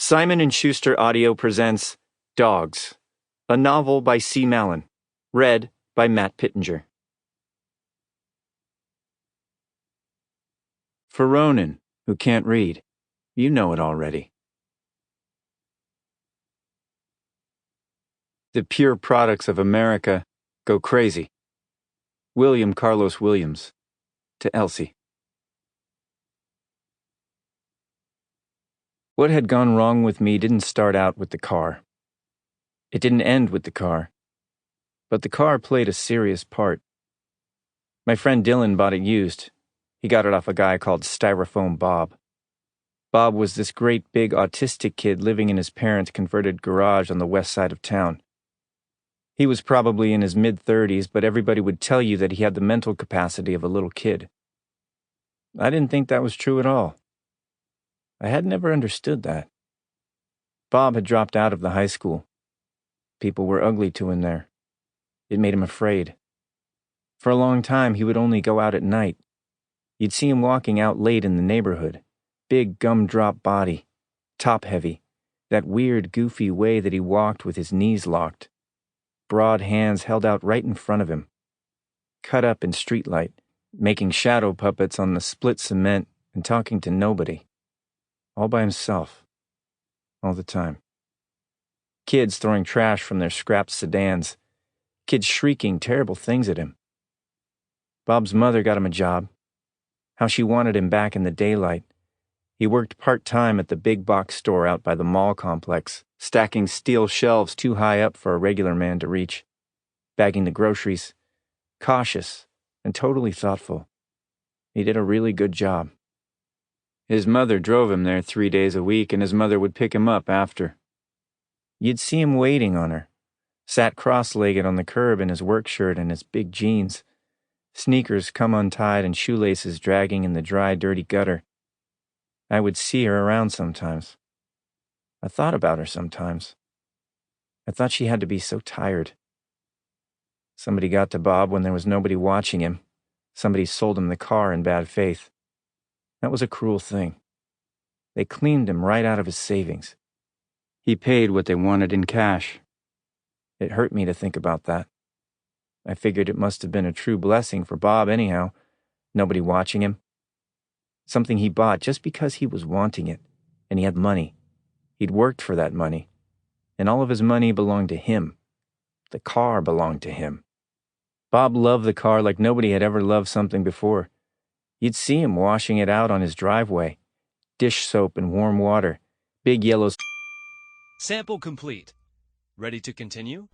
Simon & Schuster Audio presents Dogs, a novel by C. Mallon, read by Matt Pittenger. For Ronan, who can't read, you know it already. The pure products of America go crazy. William Carlos Williams, to Elsie. What had gone wrong with me didn't start out with the car. It didn't end with the car. But the car played a serious part. My friend Dylan bought it used. He got it off a guy called Styrofoam Bob. Bob was this great big autistic kid living in his parents' converted garage on the west side of town. He was probably in his mid-30s, but everybody would tell you that he had the mental capacity of a little kid. I didn't think that was true at all. I had never understood that. Bob had dropped out of the high school. People were ugly to him there. It made him afraid. For a long time, he would only go out at night. You'd see him walking out late in the neighborhood. Big gumdrop body, top-heavy, that weird, goofy way that he walked with his knees locked. Broad hands held out right in front of him. Cut up in streetlight, making shadow puppets on the split cement and talking to nobody. All by himself. All the time. Kids throwing trash from their scrapped sedans. Kids shrieking terrible things at him. Bob's mother got him a job. How she wanted him back in the daylight. He worked part-time at the big box store out by the mall complex, stacking steel shelves too high up for a regular man to reach. Bagging the groceries. Cautious and totally thoughtful. He did a really good job. His mother drove him there 3 days a week, and his mother would pick him up after. You'd see him waiting on her, sat cross-legged on the curb in his work shirt and his big jeans, sneakers come untied and shoelaces dragging in the dry, dirty gutter. I would see her around sometimes. I thought about her sometimes. I thought she had to be so tired. Somebody got to Bob when there was nobody watching him. Somebody sold him the car in bad faith. That was a cruel thing. They cleaned him right out of his savings. He paid what they wanted in cash. It hurt me to think about that. I figured it must have been a true blessing for Bob anyhow. Nobody watching him. Something he bought just because he was wanting it, and he had money. He'd worked for that money, and all of his money belonged to him. The car belonged to him. Bob loved the car like nobody had ever loved something before. You'd see him washing it out on his driveway. Dish soap and warm water. Big yellow... Sample complete. Ready to continue?